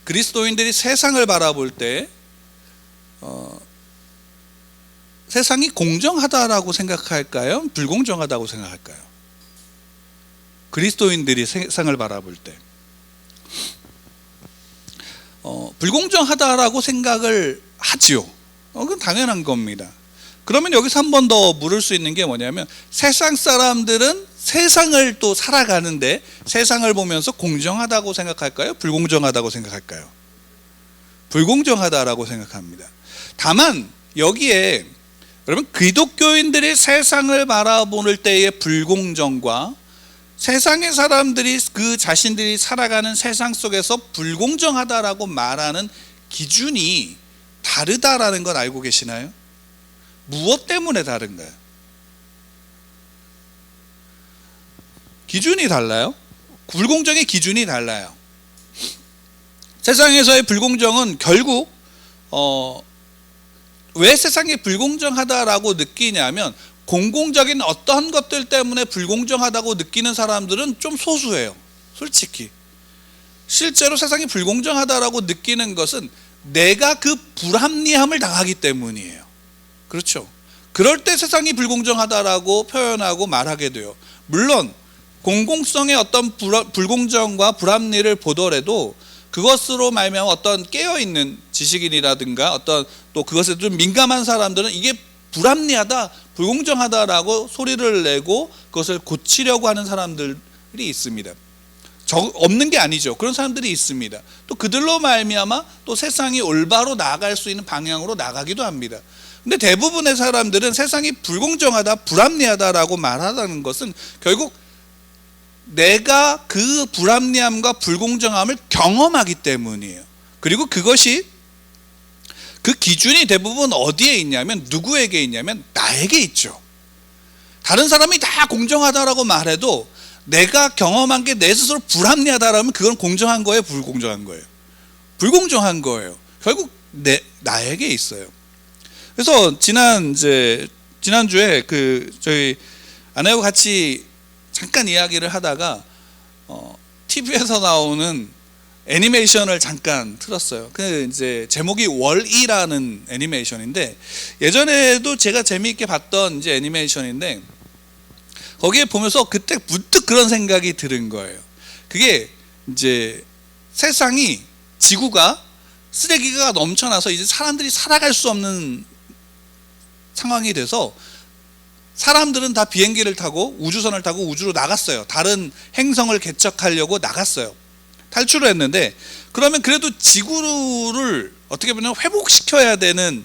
그리스도인들이 세상을 바라볼 때 세상이 공정하다라고 생각할까요? 불공정하다고 생각할까요? 그리스도인들이 세상을 바라볼 때 불공정하다라고 생각을 하지요. 그건 당연한 겁니다. 그러면 여기서 한 번 더 물을 수 있는 게 뭐냐면, 세상 사람들은 세상을 또 살아가는데 세상을 보면서 공정하다고 생각할까요? 불공정하다고 생각할까요? 불공정하다라고 생각합니다. 다만 여기에 여러분, 기독교인들이 세상을 바라볼 때의 불공정과 세상의 사람들이 그 자신들이 살아가는 세상 속에서 불공정하다라고 말하는 기준이 다르다라는 건 알고 계시나요? 무엇 때문에 다른가요? 기준이 달라요. 불공정의 기준이 달라요. 세상에서의 불공정은 결국 왜 세상이 불공정하다라고 느끼냐면, 공공적인 어떤 것들 때문에 불공정하다고 느끼는 사람들은 좀 소수예요. 솔직히 실제로 세상이 불공정하다라고 느끼는 것은 내가 그 불합리함을 당하기 때문이에요. 그렇죠? 그럴 때 세상이 불공정하다라고 표현하고 말하게 돼요. 물론 공공성의 어떤 불공정과 불합리를 보더라도 그것으로 말미암아 어떤 깨어있는 지식인이라든가 어떤 또 그것에 좀 민감한 사람들은 이게 불합리하다, 불공정하다라고 소리를 내고 그것을 고치려고 하는 사람들이 있습니다. 없는 게 아니죠. 그런 사람들이 있습니다. 또 그들로 말미암아 또 세상이 올바로 나아갈 수 있는 방향으로 나가기도 합니다. 근데 대부분의 사람들은 세상이 불공정하다, 불합리하다라고 말하다는 것은 결국 내가 그 불합리함과 불공정함을 경험하기 때문이에요. 그리고 그것이 그 기준이 대부분 어디에 있냐면, 누구에게 있냐면 나에게 있죠. 다른 사람이 다 공정하다라고 말해도 내가 경험한 게 내 스스로 불합리하다라면 그건 공정한 거예요, 불공정한 거예요? 불공정한 거예요. 결국 나에게 있어요. 그래서 지난주에 저희 아내하고 같이 잠깐 이야기를 하다가 TV에서 나오는 애니메이션을 잠깐 틀었어요. 그 이제 제목이 월이라는 애니메이션인데, 예전에도 제가 재미있게 봤던 이제 애니메이션인데, 거기에 보면서 그때 문득 그런 생각이 들은 거예요. 그게 이제 세상이, 지구가 쓰레기가 넘쳐나서 이제 사람들이 살아갈 수 없는 상황이 돼서 사람들은 다 비행기를 타고 우주선을 타고 우주로 나갔어요. 다른 행성을 개척하려고 나갔어요. 탈출을 했는데, 그러면 그래도 지구를 어떻게 보면 회복시켜야 되는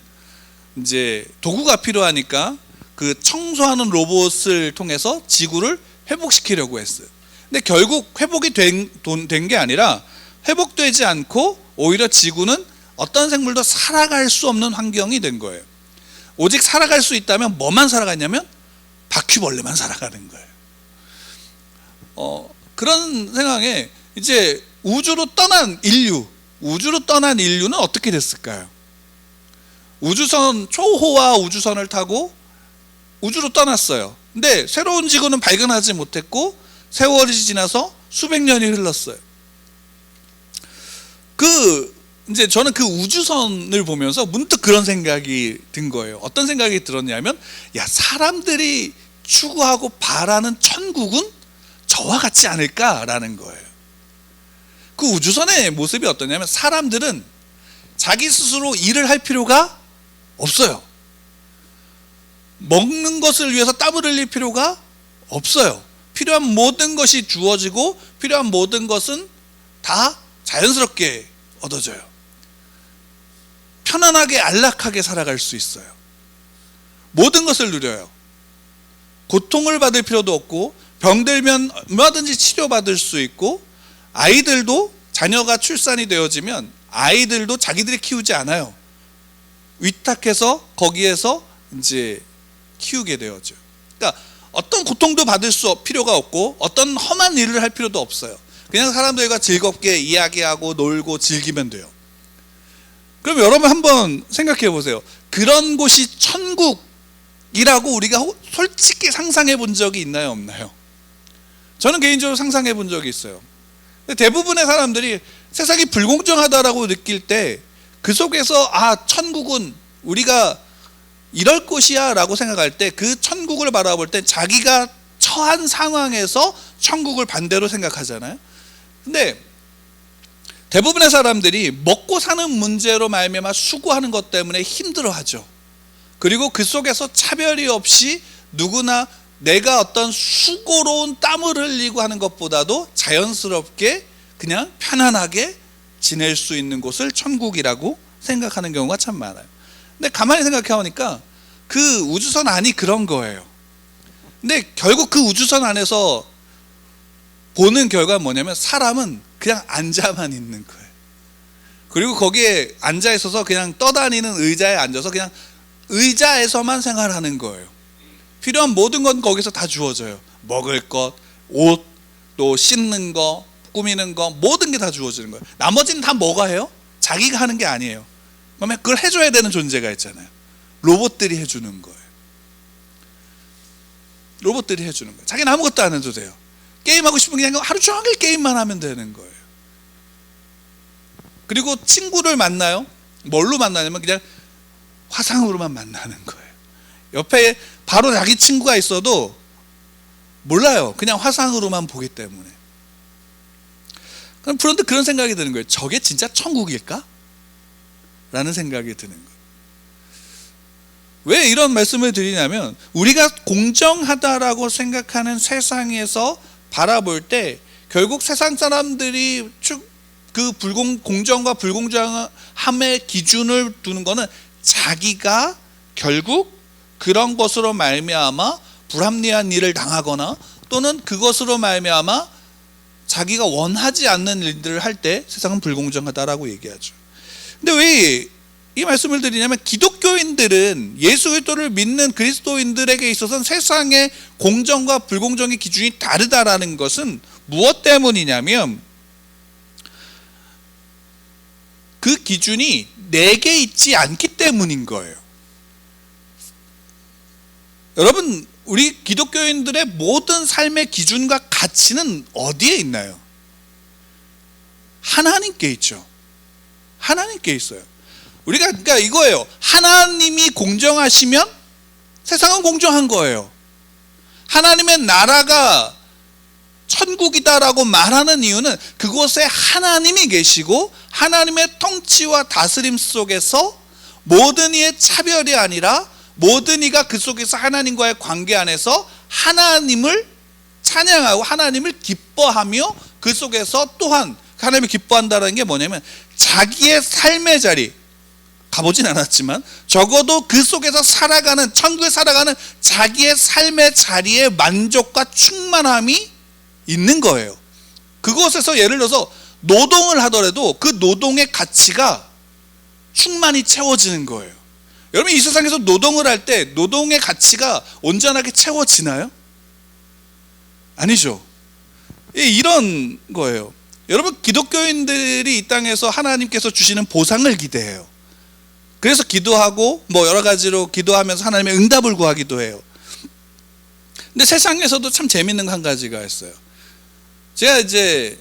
이제 도구가 필요하니까 그 청소하는 로봇을 통해서 지구를 회복시키려고 했어요. 근데 결국 회복이 된 게 아니라 회복되지 않고 오히려 지구는 어떤 생물도 살아갈 수 없는 환경이 된 거예요. 오직 살아갈 수 있다면 뭐만 살아갔냐면 바퀴벌레만 살아가는 거예요. 그런 상황에 이제 우주로 떠난 인류는 어떻게 됐을까요? 초호화 우주선을 타고 우주로 떠났어요. 근데 새로운 지구는 발견하지 못했고 세월이 지나서 수백 년이 흘렀어요. 이제 저는 그 우주선을 보면서 문득 그런 생각이 든 거예요. 어떤 생각이 들었냐면, 사람들이 추구하고 바라는 천국은 저와 같지 않을까라는 거예요. 그 우주선의 모습이 어떠냐면, 사람들은 자기 스스로 일을 할 필요가 없어요. 먹는 것을 위해서 땀을 흘릴 필요가 없어요. 필요한 모든 것이 주어지고 필요한 모든 것은 다 자연스럽게 얻어져요. 편안하게 안락하게 살아갈 수 있어요. 모든 것을 누려요. 고통을 받을 필요도 없고, 병들면 얼마든지 치료받을 수 있고, 아이들도 자녀가 출산이 되어지면 아이들도 자기들이 키우지 않아요. 위탁해서 거기에서 이제 키우게 되어져. 그러니까 어떤 고통도 받을 필요가 없고 어떤 험한 일을 할 필요도 없어요. 그냥 사람들과 즐겁게 이야기하고 놀고 즐기면 돼요. 그럼 여러분 한번 생각해 보세요. 그런 곳이 천국이라고 우리가 솔직히 상상해 본 적이 있나요, 없나요? 저는 개인적으로 상상해 본 적이 있어요. 대부분의 사람들이 세상이 불공정하다라고 느낄 때 그 속에서 천국은 우리가 이럴 곳이야 라고 생각할 때 그 천국을 바라볼 때 자기가 처한 상황에서 천국을 반대로 생각하잖아요. 근데 대부분의 사람들이 먹고 사는 문제로 말미암아 수고하는 것 때문에 힘들어하죠. 그리고 그 속에서 차별이 없이 누구나 내가 어떤 수고로운 땀을 흘리고 하는 것보다도 자연스럽게 그냥 편안하게 지낼 수 있는 곳을 천국이라고 생각하는 경우가 참 많아요. 근데 가만히 생각해 보니까 그 우주선 안이 그런 거예요. 근데 결국 그 우주선 안에서 보는 결과는 뭐냐면 사람은 그냥 앉아만 있는 거예요. 그리고 거기에 앉아 있어서 그냥 떠다니는 의자에 앉아서 그냥 의자에서만 생활하는 거예요. 필요한 모든 건 거기서 다 주어져요. 먹을 것, 옷, 또 씻는 거, 꾸미는 거, 모든 게 다 주어지는 거예요. 나머지는 다 뭐가 해요? 자기가 하는 게 아니에요. 그러면 그걸 해줘야 되는 존재가 있잖아요. 로봇들이 해주는 거예요. 로봇들이 해주는 거예요. 자기는 아무것도 안 해도 돼요. 게임하고 싶으면 그냥 하루 종일 게임만 하면 되는 거예요. 그리고 친구를 만나요. 뭘로 만나냐면 그냥 화상으로만 만나는 거예요. 옆에 바로 자기 친구가 있어도 몰라요. 그냥 화상으로만 보기 때문에. 그런데 그런 생각이 드는 거예요. 저게 진짜 천국일까? 라는 생각이 드는 거예요. 왜 이런 말씀을 드리냐면 우리가 공정하다라고 생각하는 세상에서 바라볼 때 결국 세상 사람들이 그 공정과 불공정함의 기준을 두는 거는 자기가 결국 그런 것으로 말미암아 불합리한 일을 당하거나 또는 그것으로 말미암아 자기가 원하지 않는 일들을 할 때 세상은 불공정하다라고 얘기하죠. 근데 왜 이 말씀을 드리냐면 기독교인들은 예수 그리스도를 믿는 그리스도인들에게 있어서는 세상의 공정과 불공정의 기준이 다르다라는 것은 무엇 때문이냐면 그 기준이 내게 있지 않기 때문인 거예요. 여러분, 우리 기독교인들의 모든 삶의 기준과 가치는 어디에 있나요? 하나님께 있죠. 하나님께 있어요. 우리가 그러니까 이거예요. 하나님이 공정하시면 세상은 공정한 거예요. 하나님의 나라가 천국이다라고 말하는 이유는 그곳에 하나님이 계시고 하나님의 통치와 다스림 속에서 모든 이의 차별이 아니라 모든 이가 그 속에서 하나님과의 관계 안에서 하나님을 찬양하고 하나님을 기뻐하며 그 속에서 또한 하나님을 기뻐한다는 게 뭐냐면 자기의 삶의 자리, 가보진 않았지만 적어도 그 속에서 살아가는, 천국에 살아가는 자기의 삶의 자리에 만족과 충만함이 있는 거예요. 그곳에서 예를 들어서 노동을 하더라도 그 노동의 가치가 충만히 채워지는 거예요. 여러분, 이 세상에서 노동을 할 때 노동의 가치가 온전하게 채워지나요? 아니죠. 이런 거예요. 여러분, 기독교인들이 이 땅에서 하나님께서 주시는 보상을 기대해요. 그래서 기도하고 여러 가지로 기도하면서 하나님의 응답을 구하기도 해요. 근데 세상에서도 참 재밌는 한 가지가 있어요. 제가 이제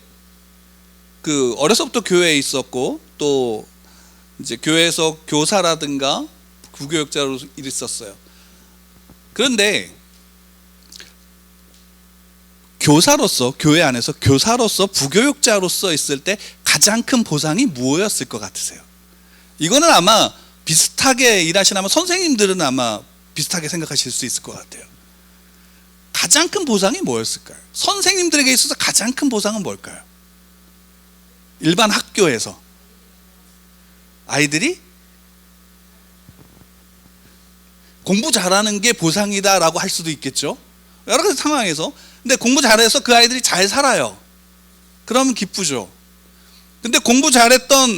어려서부터 교회에 있었고 또 이제 교회에서 교사라든가 부교육자로 일했었어요. 그런데 교사로서, 교회 안에서 교사로서 부교육자로서 있을 때 가장 큰 보상이 무엇이었을 것 같으세요? 이거는 아마 비슷하게 일하시나면 선생님들은 아마 비슷하게 생각하실 수 있을 것 같아요. 가장 큰 보상이 뭐였을까요? 선생님들에게 있어서 가장 큰 보상은 뭘까요? 일반 학교에서 아이들이 공부 잘하는 게 보상이다라고 할 수도 있겠죠. 여러 가지 상황에서. 근데 공부 잘해서 그 아이들이 잘 살아요. 그러면 기쁘죠. 근데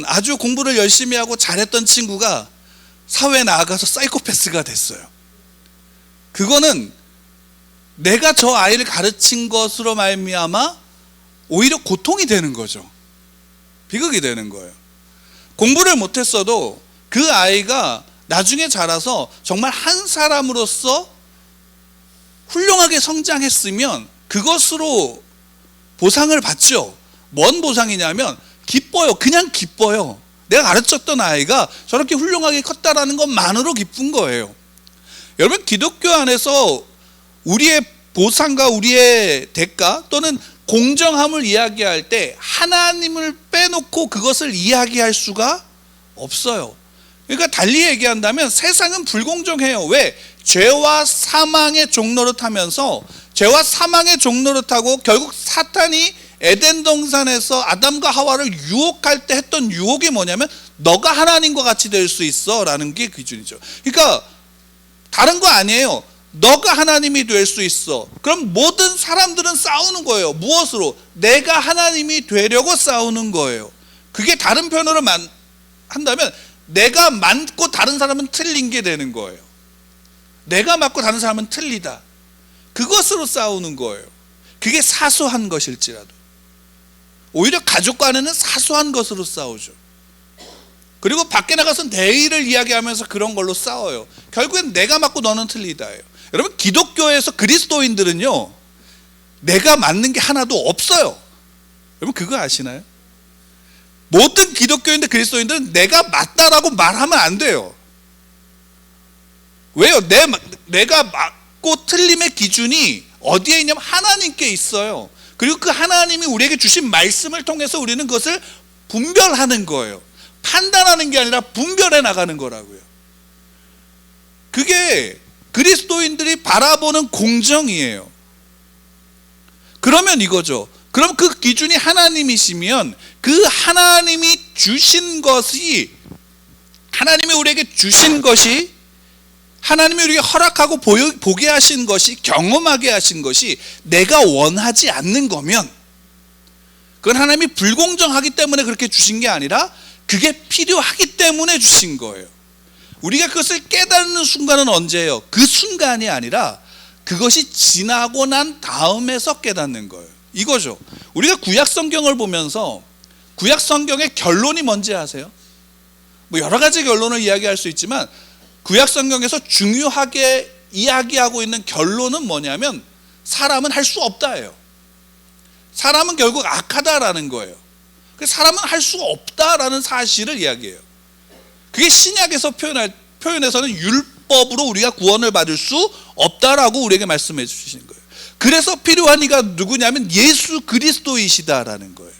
아주 공부를 열심히 하고 잘했던 친구가 사회에 나가서 사이코패스가 됐어요. 그거는 내가 저 아이를 가르친 것으로 말미암아 오히려 고통이 되는 거죠. 비극이 되는 거예요. 공부를 못했어도 그 아이가 나중에 자라서 정말 한 사람으로서 훌륭하게 성장했으면 그것으로 보상을 받죠. 뭔 보상이냐면 기뻐요. 그냥 기뻐요. 내가 가르쳤던 아이가 저렇게 훌륭하게 컸다라는 것만으로 기쁜 거예요. 여러분, 기독교 안에서 우리의 보상과 우리의 대가 또는 공정함을 이야기할 때 하나님을 빼놓고 그것을 이야기할 수가 없어요. 그러니까 달리 얘기한다면 세상은 불공정해요. 왜? 죄와 사망의 종로를 타면서 죄와 사망의 종로를 타고 결국 사탄이 에덴 동산에서 아담과 하와를 유혹할 때 했던 유혹이 뭐냐면 너가 하나님과 같이 될 수 있어 라는 게 기준이죠. 그러니까 다른 거 아니에요. 너가 하나님이 될 수 있어. 그럼 모든 사람들은 싸우는 거예요. 무엇으로? 내가 하나님이 되려고 싸우는 거예요. 그게 다른 표현으로 한다면 내가 맞고 다른 사람은 틀린 게 되는 거예요. 내가 맞고 다른 사람은 틀리다. 그것으로 싸우는 거예요. 그게 사소한 것일지라도. 오히려 가족 간에는 사소한 것으로 싸우죠. 그리고 밖에 나가서 내일을 이야기하면서 그런 걸로 싸워요. 결국엔 내가 맞고 너는 틀리다예요. 여러분, 기독교에서 그리스도인들은요, 내가 맞는 게 하나도 없어요. 여러분, 그거 아시나요? 모든 기독교인들, 그리스도인들은 내가 맞다라고 말하면 안 돼요. 왜요? 내가 맞고 틀림의 기준이 어디에 있냐면 하나님께 있어요. 그리고 그 하나님이 우리에게 주신 말씀을 통해서 우리는 그것을 분별하는 거예요. 판단하는 게 아니라 분별해 나가는 거라고요. 그게 그리스도인들이 바라보는 공정이에요. 그러면 이거죠. 그럼 그 기준이 하나님이시면 그 하나님이 주신 것이, 하나님이 우리에게 주신 것이, 하나님이 우리에게 허락하고 보게 하신 것이, 경험하게 하신 것이 내가 원하지 않는 거면 그건 하나님이 불공정하기 때문에 그렇게 주신 게 아니라 그게 필요하기 때문에 주신 거예요. 우리가 그것을 깨닫는 순간은 언제예요? 그 순간이 아니라 그것이 지나고 난 다음에서 깨닫는 거예요. 이거죠. 우리가 구약 성경을 보면서 구약 성경의 결론이 뭔지 아세요? 뭐 여러 가지 결론을 이야기할 수 있지만 구약 성경에서 중요하게 이야기하고 있는 결론은 뭐냐면 사람은 할 수 없다예요. 사람은 결국 악하다라는 거예요. 사람은 할 수 없다라는 사실을 이야기해요. 그게 신약에서 표현해서는 율법으로 우리가 구원을 받을 수 없다라고 우리에게 말씀해 주시는 거예요. 그래서 필요한 이가 누구냐면 예수 그리스도이시다라는 거예요.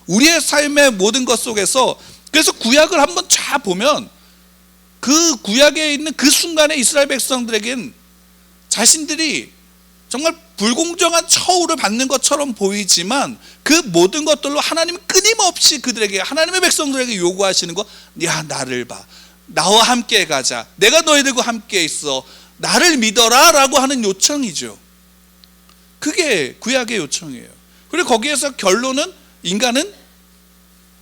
우리의 삶의 모든 것 속에서, 그래서 구약을 한번 쫙 보면 그 구약에 있는 그 순간에 이스라엘 백성들에겐 자신들이 정말 불공정한 처우를 받는 것처럼 보이지만 그 모든 것들로 하나님이 끊임없이 그들에게, 하나님의 백성들에게 요구하시는 거, 야, 나를 봐, 나와 함께 가자, 내가 너희들과 함께 있어, 나를 믿어라 라고 하는 요청이죠. 그게 구약의 요청이에요. 그리고 거기에서 결론은 인간은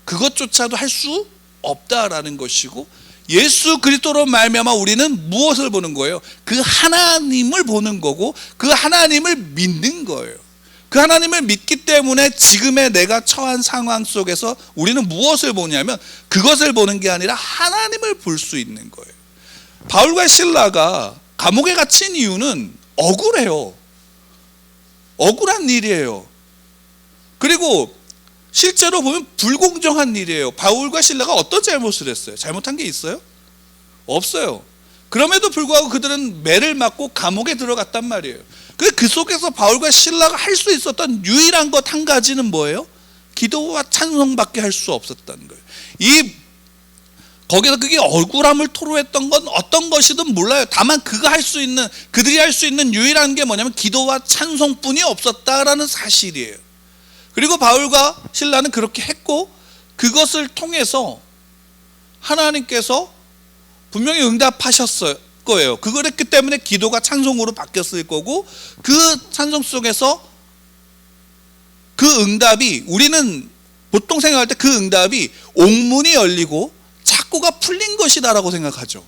그것조차도 할 수 없다라는 것이고, 예수 그리스도로 말미암아 우리는 무엇을 보는 거예요? 그 하나님을 보는 거고 그 하나님을 믿는 거예요. 그 하나님을 믿기 때문에 지금의 내가 처한 상황 속에서 우리는 무엇을 보냐면 그것을 보는 게 아니라 하나님을 볼 수 있는 거예요. 바울과 실라가 감옥에 갇힌 이유는 억울해요. 억울한 일이에요. 그리고 실제로 보면 불공정한 일이에요. 바울과 실라가 어떤 잘못을 했어요? 잘못한 게 있어요? 없어요. 그럼에도 불구하고 그들은 매를 맞고 감옥에 들어갔단 말이에요. 그 속에서 바울과 실라가 할 수 있었던 유일한 것 한 가지는 뭐예요? 기도와 찬송밖에 할 수 없었다는 거예요. 거기서 그게 억울함을 토로했던 건 어떤 것이든 몰라요. 다만 그들이 할 수 있는 유일한 게 뭐냐면 기도와 찬송뿐이 없었다라는 사실이에요. 그리고 바울과 실라는 그렇게 했고 그것을 통해서 하나님께서 분명히 응답하셨을 거예요. 그걸 했기 때문에 기도가 찬송으로 바뀌었을 거고, 그 찬송 속에서 그 응답이, 우리는 보통 생각할 때 그 응답이 옥문이 열리고 착고가 풀린 것이다라고 생각하죠.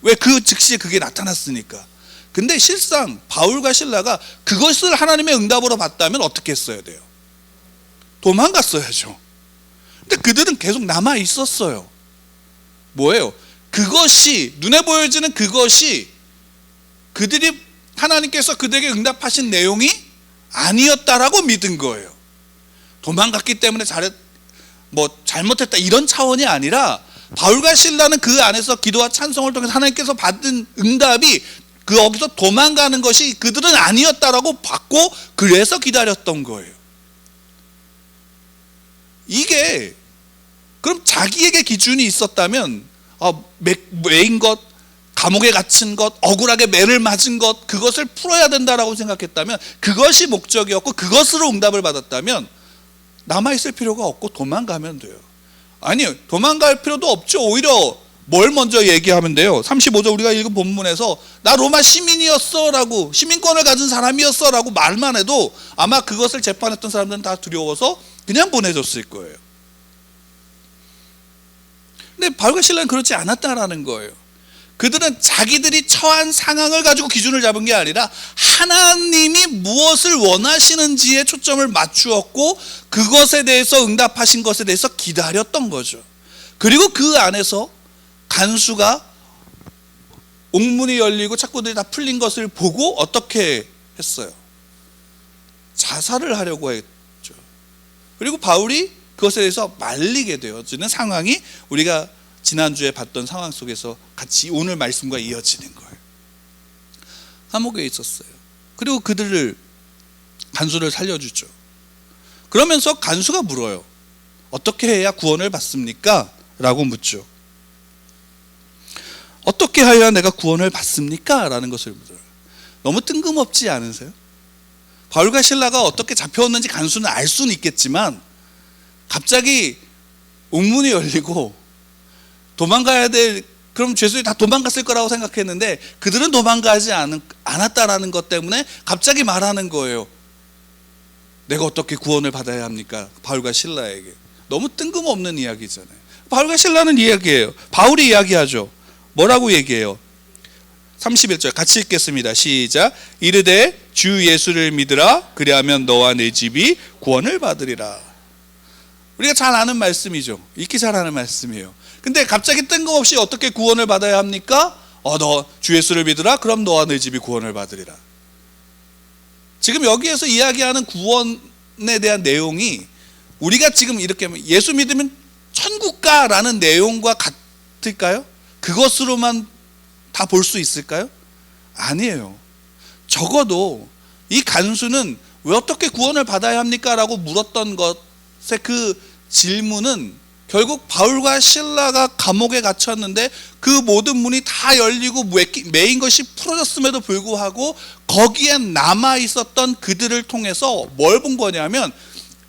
왜? 그 즉시에 그게 나타났으니까. 근데 실상 바울과 실라가 그것을 하나님의 응답으로 봤다면 어떻게 했어야 돼요? 도망갔어야죠. 근데 그들은 계속 남아 있었어요. 뭐예요? 그것이, 눈에 보여지는 그것이 하나님께서 그들에게 응답하신 내용이 아니었다라고 믿은 거예요. 도망갔기 때문에 잘못했다 이런 차원이 아니라 바울과 실라는 그 안에서 기도와 찬송을 통해서 하나님께서 받은 응답이 거기서 도망가는 것이 그들은 아니었다라고 받고 그래서 기다렸던 거예요. 이게 그럼 자기에게 기준이 있었다면 매인 것, 감옥에 갇힌 것, 억울하게 매를 맞은 것, 그것을 풀어야 된다라고 생각했다면, 그것이 목적이었고 그것으로 응답을 받았다면 남아있을 필요가 없고 도망가면 돼요. 아니요, 도망갈 필요도 없죠. 오히려 뭘 먼저 얘기하면 돼요. 35절 우리가 읽은 본문에서 나 로마 시민이었어 라고, 시민권을 가진 사람이었어 라고 말만 해도 아마 그것을 재판했던 사람들은 다 두려워서 그냥 보내줬을 거예요. 근데 바울과 실라는 그렇지 않았다라는 거예요. 그들은 자기들이 처한 상황을 가지고 기준을 잡은 게 아니라 하나님이 무엇을 원하시는지에 초점을 맞추었고 그것에 대해서 응답하신 것에 대해서 기다렸던 거죠. 그리고 그 안에서 간수가 옥문이 열리고 착고들이 다 풀린 것을 보고 어떻게 했어요? 자살을 하려고 했죠. 그리고 바울이 그것에 대해서 말리게 되어지는 상황이 우리가 지난주에 봤던 상황 속에서 같이 오늘 말씀과 이어지는 거예요. 감옥에 있었어요. 그리고 그들을, 간수를 살려주죠. 그러면서 간수가 물어요. 어떻게 해야 구원을 받습니까? 라고 묻죠. 어떻게 해야 내가 구원을 받습니까? 라는 것을 물어요. 너무 뜬금없지 않으세요? 바울과 실라가 어떻게 잡혀왔는지 간수는 알 수는 있겠지만 갑자기 옥문이 열리고 도망가야 될, 그럼 죄수들이 다 도망갔을 거라고 생각했는데 그들은 도망가지 않았다라는 것 때문에 갑자기 말하는 거예요. 내가 어떻게 구원을 받아야 합니까? 바울과 실라에게. 너무 뜬금없는 이야기잖아요. 바울과 실라는 이야기예요. 바울이 이야기하죠. 뭐라고 얘기해요? 31절 같이 읽겠습니다. 시작. 이르되 주 예수를 믿으라. 그리하면 너와 내 집이 구원을 받으리라. 우리가 잘 아는 말씀이죠. 읽기 잘 아는 말씀이에요. 근데 갑자기 뜬금없이 어떻게 구원을 받아야 합니까? 너 주 예수를 믿으라. 그럼 너와 내 집이 구원을 받으리라. 지금 여기에서 이야기하는 구원에 대한 내용이 우리가 지금 이렇게 예수 믿으면 천국 가라는 내용과 같을까요? 그것으로만 다 볼 수 있을까요? 아니에요. 적어도 이 간수는 왜 어떻게 구원을 받아야 합니까? 라고 물었던 것의 그 질문은 결국 바울과 실라가 감옥에 갇혔는데 그 모든 문이 다 열리고 매인 것이 풀어졌음에도 불구하고 거기에 남아있었던 그들을 통해서 뭘 본 거냐면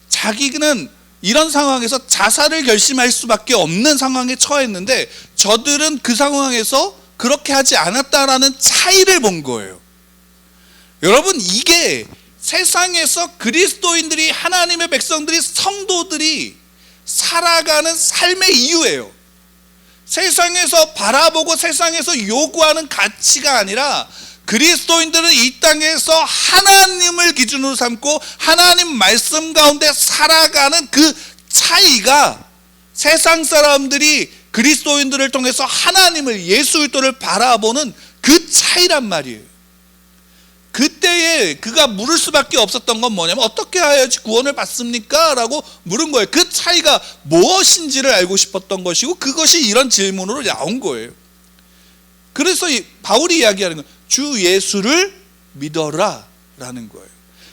자기는 이런 상황에서 자살을 결심할 수밖에 없는 상황에 처했는데 저들은 그 상황에서 그렇게 하지 않았다라는 차이를 본 거예요. 여러분, 이게 세상에서 그리스도인들이, 하나님의 백성들이, 성도들이 살아가는 삶의 이유예요. 세상에서 바라보고 세상에서 요구하는 가치가 아니라 그리스도인들은 이 땅에서 하나님을 기준으로 삼고 하나님 말씀 가운데 살아가는 그 차이가 세상 사람들이 그리스도인들을 통해서 하나님을, 예수 그리스도를 바라보는 그 차이란 말이에요. 그때에 그가 물을 수밖에 없었던 건 뭐냐면 어떻게 해야지 구원을 받습니까? 라고 물은 거예요. 그 차이가 무엇인지를 알고 싶었던 것이고 그것이 이런 질문으로 나온 거예요. 그래서 바울이 이야기하는 건 주 예수를 믿어라 라는 거예요.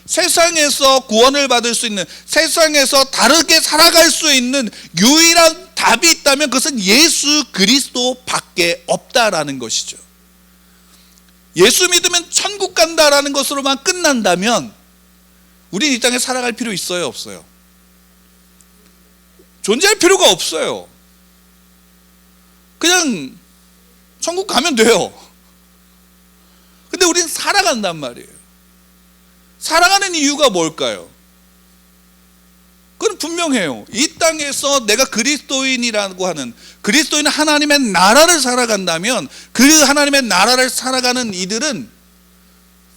세상에서 구원을 받을 수 있는, 세상에서 다르게 살아갈 수 있는 유일한 답이 있다면 그것은 예수 그리스도 밖에 없다라는 것이죠. 예수 믿으면 천국 간다라는 것으로만 끝난다면 우리는 이 땅에 살아갈 필요 있어요, 없어요? 존재할 필요가 없어요. 그냥 천국 가면 돼요. 근데 우리는 살아간단 말이에요. 살아가는 이유가 뭘까요? 그건 분명해요. 이 땅에서 내가 그리스도인이라고 하는, 그리스도인은 하나님의 나라를 살아간다면 그 하나님의 나라를 살아가는 이들은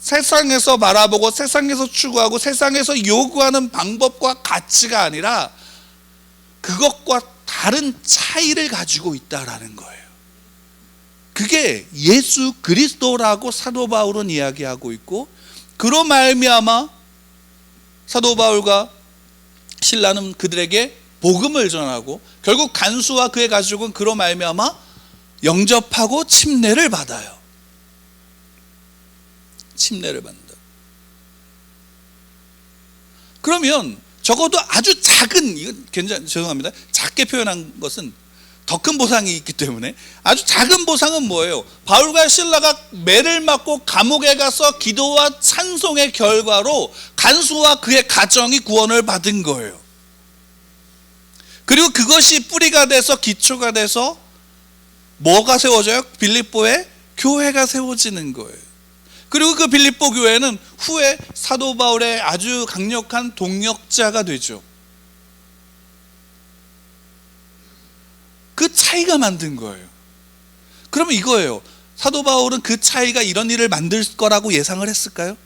세상에서 바라보고 세상에서 추구하고 세상에서 요구하는 방법과 가치가 아니라 그것과 다른 차이를 가지고 있다라는 거예요. 그게 예수 그리스도라고 사도 바울은 이야기하고 있고, 그로 말미암아 사도 바울과 신라는 그들에게 복음을 전하고 결국 간수와 그의 가족은 그로 말미암아 영접하고 침례를 받아요. 침례를 받는다. 그러면 적어도 아주 작은, 이건 굉장히 죄송합니다, 작게 표현한 것은 더 큰 보상이 있기 때문에 아주 작은 보상은 뭐예요? 바울과 신라가 매를 맞고 감옥에 가서 기도와 찬송의 결과로 간수와 그의 가정이 구원을 받은 거예요. 그리고 그것이 뿌리가 돼서 기초가 돼서 뭐가 세워져요? 빌립보에 교회가 세워지는 거예요. 그리고 그 빌립보 교회는 후에 사도 바울의 아주 강력한 동역자가 되죠. 그 차이가 만든 거예요. 그러면 이거예요. 사도 바울은 그 차이가 이런 일을 만들 거라고 예상을 했을까요?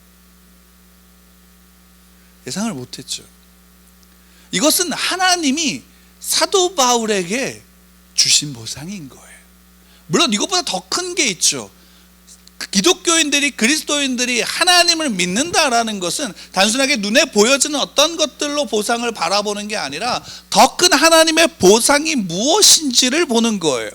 예상을 못했죠. 이것은 하나님이 사도 바울에게 주신 보상인 거예요. 물론 이것보다 더 큰 게 있죠. 기독교인들이, 그리스도인들이 하나님을 믿는다라는 것은 단순하게 눈에 보여지는 어떤 것들로 보상을 바라보는 게 아니라 더 큰 하나님의 보상이 무엇인지를 보는 거예요.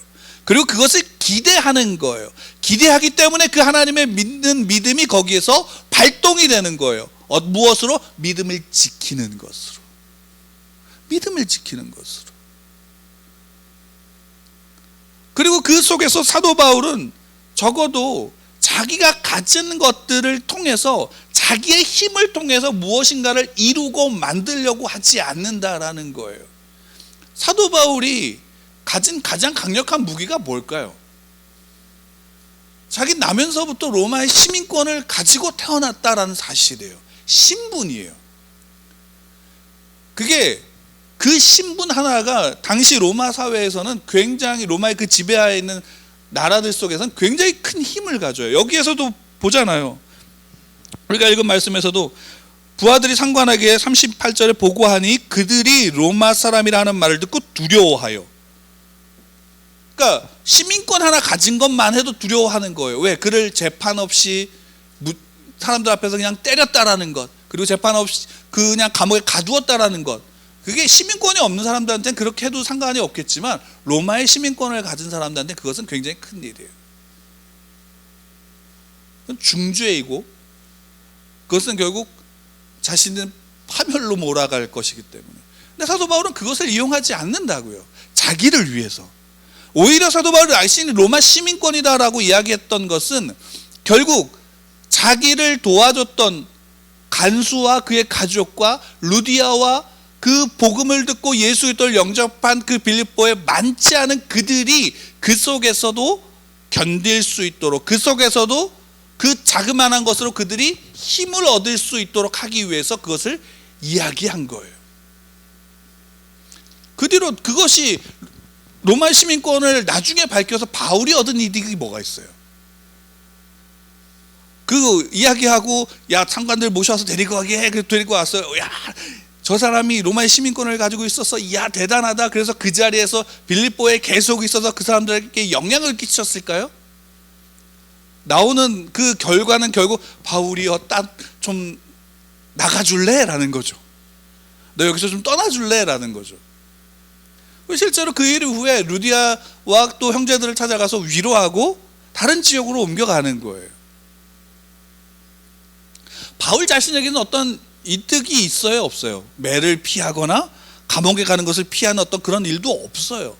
그리고 그것을 기대하는 거예요. 기대하기 때문에 그 하나님의 믿는 믿음이 거기에서 발동이 되는 거예요. 무엇으로? 믿음을 지키는 것으로. 믿음을 지키는 것으로. 그리고 그 속에서 사도 바울은 적어도 자기가 가진 것들을 통해서, 자기의 힘을 통해서 무엇인가를 이루고 만들려고 하지 않는다라는 거예요. 사도 바울이 가진 가장 강력한 무기가 뭘까요? 자기 나면서부터 로마의 시민권을 가지고 태어났다라는 사실이에요. 신분이에요. 그게, 그 신분 하나가 당시 로마 사회에서는 굉장히, 로마의 그 지배하에 있는 나라들 속에서는 굉장히 큰 힘을 가져요. 여기에서도 보잖아요. 우리가 읽은 말씀에서도 부하들이 상관에게 38절에 보고하니 그들이 로마 사람이라는 말을 듣고 두려워하여. 그러니까 시민권 하나 가진 것만 해도 두려워하는 거예요. 왜? 그를 재판 없이 사람들 앞에서 그냥 때렸다라는 것, 그리고 재판 없이 그냥 감옥에 가두었다라는 것, 그게 시민권이 없는 사람들한테는 그렇게 해도 상관이 없겠지만 로마의 시민권을 가진 사람들한테 그것은 굉장히 큰 일이에요. 그건 중죄이고 그것은 결국 자신은 파멸로 몰아갈 것이기 때문에. 근데 사도 바울은 그것을 이용하지 않는다고요. 자기를 위해서. 오히려 사도 바울이 자신이 로마 시민권이다라고 이야기했던 것은 결국 자기를 도와줬던 간수와 그의 가족과 루디아와 그 복음을 듣고 예수 그리스도를 영접한 그 빌립보에 많지 않은 그들이 그 속에서도 견딜 수 있도록, 그 속에서도 그 자그마한 것으로 그들이 힘을 얻을 수 있도록 하기 위해서 그것을 이야기한 거예요. 그 뒤로 그것이 로마 시민권을 나중에 밝혀서 바울이 얻은 이득이 뭐가 있어요? 그 이야기하고, 야, 상관들 모셔와서 데리고 가게 해. 데리고 왔어요. 야, 저 사람이 로마의 시민권을 가지고 있어서, 야, 대단하다. 그래서 그 자리에서 빌립보에 계속 있어서 그 사람들에게 영향을 끼쳤을까요? 나오는 그 결과는 결국 바울이 좀 나가줄래? 라는 거죠. 너 여기서 좀 떠나줄래? 라는 거죠. 실제로 그 일 후에 루디아와 또 형제들을 찾아가서 위로하고 다른 지역으로 옮겨가는 거예요. 바울 자신에게는 어떤 이득이 있어요? 없어요? 매를 피하거나 감옥에 가는 것을 피하는 어떤 그런 일도 없어요.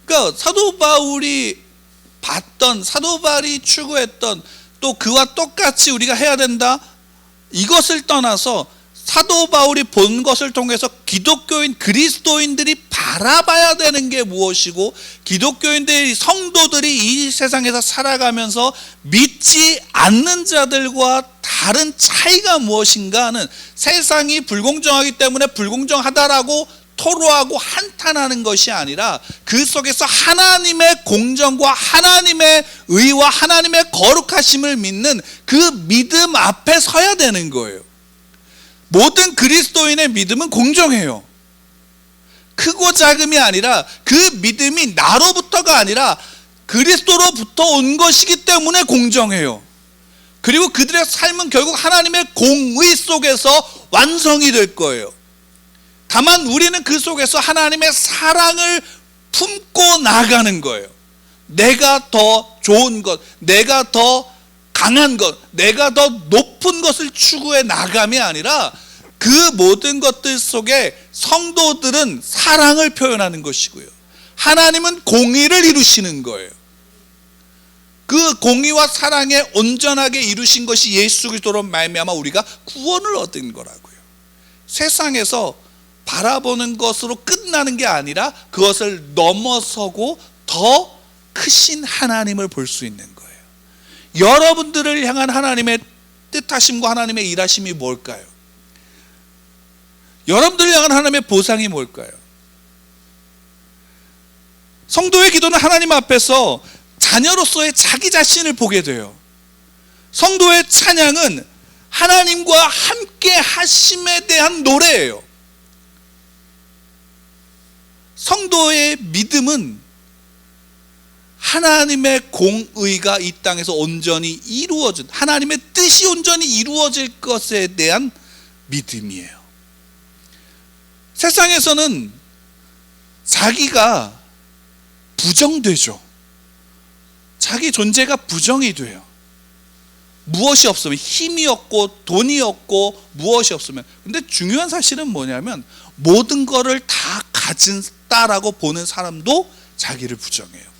그러니까 사도 바울이 봤던, 사도 바울이 추구했던, 또 그와 똑같이 우리가 해야 된다, 이것을 떠나서 사도 바울이 본 것을 통해서 기독교인, 그리스도인들이 바라봐야 되는 게 무엇이고, 기독교인들이, 성도들이 이 세상에서 살아가면서 믿지 않는 자들과 다른 차이가 무엇인가 하는, 세상이 불공정하기 때문에 불공정하다라고 토로하고 한탄하는 것이 아니라 그 속에서 하나님의 공정과 하나님의 의와 하나님의 거룩하심을 믿는 그 믿음 앞에 서야 되는 거예요. 모든 그리스도인의 믿음은 공정해요. 크고 작음이 아니라 그 믿음이 나로부터가 아니라 그리스도로부터 온 것이기 때문에 공정해요. 그리고 그들의 삶은 결국 하나님의 공의 속에서 완성이 될 거예요. 다만 우리는 그 속에서 하나님의 사랑을 품고 나가는 거예요. 내가 더 좋은 것, 내가 더 강한 것, 내가 더 높은 것을 추구해 나감이 아니라 그 모든 것들 속에 성도들은 사랑을 표현하는 것이고요. 하나님은 공의를 이루시는 거예요. 그 공의와 사랑에 온전하게 이루신 것이 예수 그리스도로 말미암아 우리가 구원을 얻은 거라고요. 세상에서 바라보는 것으로 끝나는 게 아니라 그것을 넘어서고 더 크신 하나님을 볼 수 있는 거예요. 여러분들을 향한 하나님의 뜻하심과 하나님의 일하심이 뭘까요? 여러분들을 향한 하나님의 보상이 뭘까요? 성도의 기도는 하나님 앞에서 자녀로서의 자기 자신을 보게 돼요. 성도의 찬양은 하나님과 함께 하심에 대한 노래예요. 성도의 믿음은 하나님의 공의가 이 땅에서 온전히 이루어진, 하나님의 뜻이 온전히 이루어질 것에 대한 믿음이에요. 세상에서는 자기가 부정되죠. 자기 존재가 부정이 돼요. 무엇이 없으면, 힘이 없고 돈이 없고 무엇이 없으면. 근데 중요한 사실은 뭐냐면 모든 거를 다 가진다라고 보는 사람도 자기를 부정해요.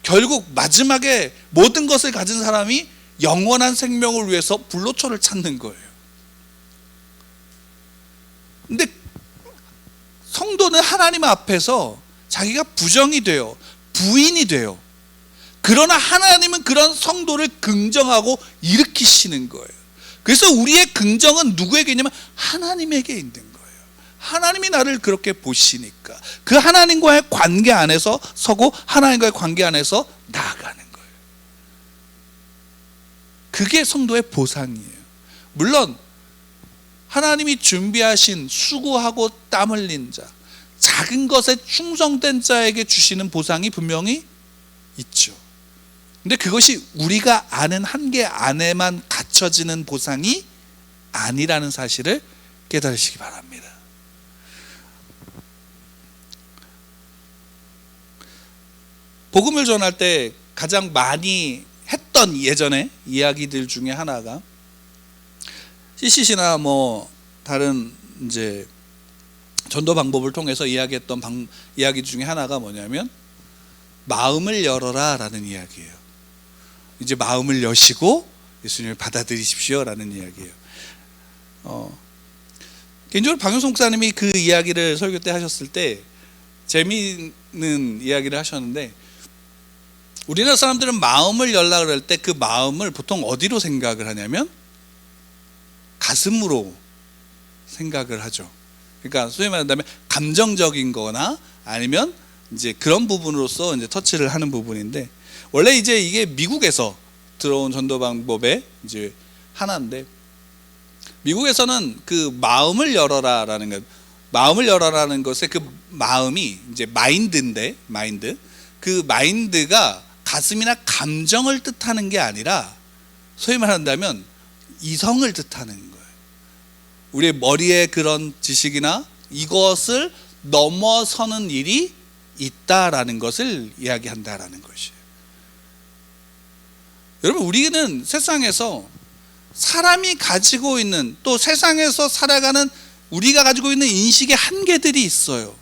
결국 마지막에 모든 것을 가진 사람이 영원한 생명을 위해서 불로초를 찾는 거예요. 근데 성도는 하나님 앞에서 자기가 부정이 돼요. 부인이 돼요. 그러나 하나님은 그런 성도를 긍정하고 일으키시는 거예요. 그래서 우리의 긍정은 누구에게 있냐면 하나님에게 있는 거예요. 하나님이 나를 그렇게 보시니까 그 하나님과의 관계 안에서 서고 하나님과의 관계 안에서 나아가는 거예요. 그게 성도의 보상이에요. 물론 하나님이 준비하신 수고하고 땀 흘린 자, 작은 것에 충성된 자에게 주시는 보상이 분명히 있죠. 근데 그것이 우리가 아는 한계 안에만 갖춰지는 보상이 아니라는 사실을 깨달으시기 바랍니다. 복음을 전할 때 가장 많이 했던 예전에 이야기들 중에 하나가 CCC나 뭐 다른 이제 전도 방법을 통해서 이야기했던 이야기 중에 하나가 뭐냐면 마음을 열어라라는 이야기예요. 이제 마음을 여시고 예수님을 받아들이십시오라는 이야기예요. 개인적으로 박영선 목사님이 그 이야기를 설교 때 하셨을 때 재미있는 이야기를 하셨는데, 우리나라 사람들은 마음을 열라 그럴 때 그 마음을 보통 어디로 생각을 하냐면 가슴으로 생각을 하죠. 그러니까 소위 말한다면 감정적인 거나 아니면 이제 그런 부분으로서 이제 터치를 하는 부분인데, 원래 이제 이게 미국에서 들어온 전도 방법의 이제 하나인데, 미국에서는 그 마음을 열어라라는 것, 마음을 열어라는 것의 그 마음이 이제 마인드인데, 그 마인드가 가슴이나 감정을 뜻하는 게 아니라 소위 말한다면 이성을 뜻하는 거예요. 우리의 머리에 그런 지식이나 이것을 넘어서는 일이 있다라는 것을 이야기한다라는 것이에요. 여러분, 우리는 세상에서 사람이 가지고 있는, 또 세상에서 살아가는 우리가 가지고 있는 인식의 한계들이 있어요.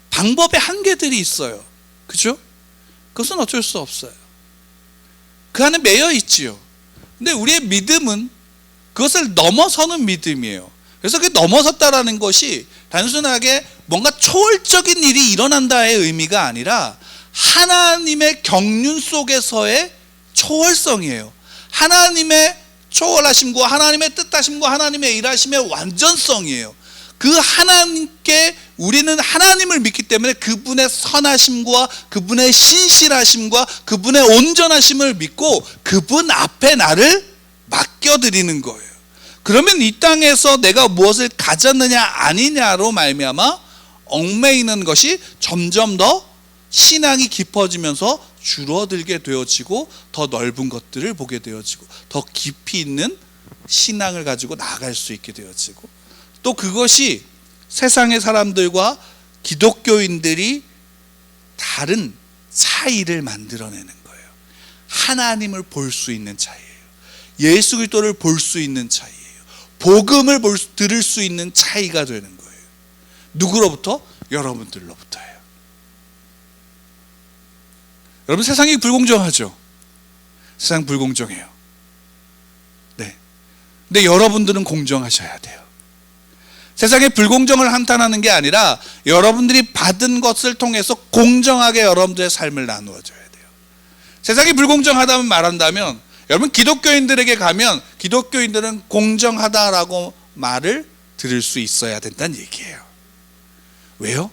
방법의 한계들이 있어요. 그죠? 그것은 어쩔 수 없어요. 그 안에 매여 있지요. 근데 우리의 믿음은 그것을 넘어서는 믿음이에요. 그래서 그 넘어섰다라는 것이 단순하게 뭔가 초월적인 일이 일어난다의 의미가 아니라 하나님의 경륜 속에서의 초월성이에요. 하나님의 초월하심과 하나님의 뜻하심과 하나님의 일하심의 완전성이에요. 그 하나님께 우리는 하나님을 믿기 때문에 그분의 선하심과 그분의 신실하심과 그분의 온전하심을 믿고 그분 앞에 나를 맡겨드리는 거예요. 그러면 이 땅에서 내가 무엇을 가졌느냐 아니냐로 말미암아 얽매이는 것이 점점 더 신앙이 깊어지면서 줄어들게 되어지고 더 넓은 것들을 보게 되어지고 더 깊이 있는 신앙을 가지고 나아갈 수 있게 되어지고 또 그것이 세상의 사람들과 기독교인들이 다른 차이를 만들어내는 거예요. 하나님을 볼 수 있는 차이예요. 예수 그리스도를 볼 수 있는 차이예요. 복음을 들을 수 있는 차이가 되는 거예요. 누구로부터? 여러분들로부터예요. 여러분, 세상이 불공정하죠? 세상 불공정해요. 네. 근데 여러분들은 공정하셔야 돼요. 세상의 불공정을 한탄하는 게 아니라 여러분들이 받은 것을 통해서 공정하게 여러분들의 삶을 나누어 줘야 돼요. 세상이 불공정하다면 말한다면 여러분, 기독교인들에게 가면 기독교인들은 공정하다라고 말을 들을 수 있어야 된다는 얘기예요. 왜요?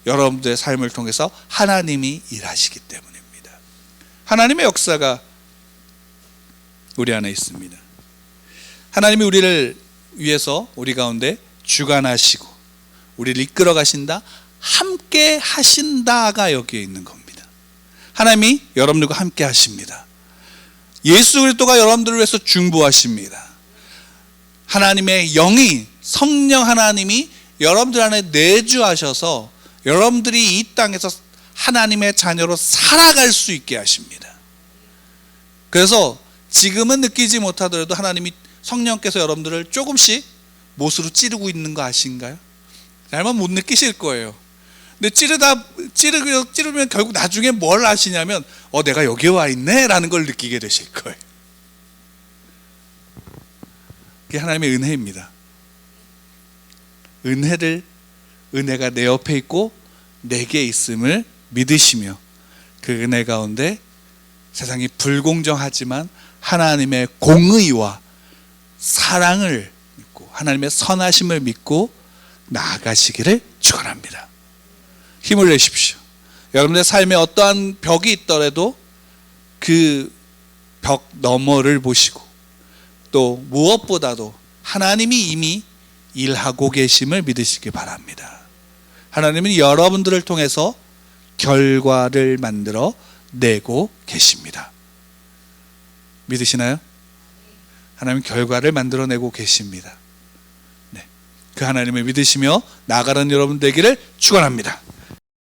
여러분들의 삶을 통해서 하나님이 일하시기 때문입니다. 하나님의 역사가 우리 안에 있습니다. 하나님이 우리를 위해서 우리 가운데 주관하시고 우리를 이끌어 가신다, 함께 하신다가 여기에 있는 겁니다. 하나님이 여러분들과 함께 하십니다. 예수 그리스도가 여러분들을 위해서 중보하십니다. 하나님의 영이, 성령 하나님이 여러분들 안에 내주하셔서 여러분들이 이 땅에서 하나님의 자녀로 살아갈 수 있게 하십니다. 그래서 지금은 느끼지 못하더라도 하나님이, 성령께서 여러분들을 조금씩 못으로 찌르고 있는 거 아신가요? 잘만 못 느끼실 거예요. 근데 찌르면 결국 나중에 뭘 아시냐면 내가 여기에 와 있네 라는 걸 느끼게 되실 거예요. 그게 하나님의 은혜입니다. 은혜가 내 옆에 있고 내게 있음을 믿으시며 그 은혜 가운데 세상이 불공정하지만 하나님의 공의와 사랑을 믿고 하나님의 선하심을 믿고 나아가시기를 축원합니다. 힘을 내십시오. 여러분의 삶에 어떠한 벽이 있더라도 그 벽 너머를 보시고 또 무엇보다도 하나님이 이미 일하고 계심을 믿으시기 바랍니다. 하나님은 여러분들을 통해서 결과를 만들어 내고 계십니다. 믿으시나요? 하나님 결과를 만들어내고 계십니다. 네, 그 하나님을 믿으시며 나아가는 여러분 되기를 축원합니다.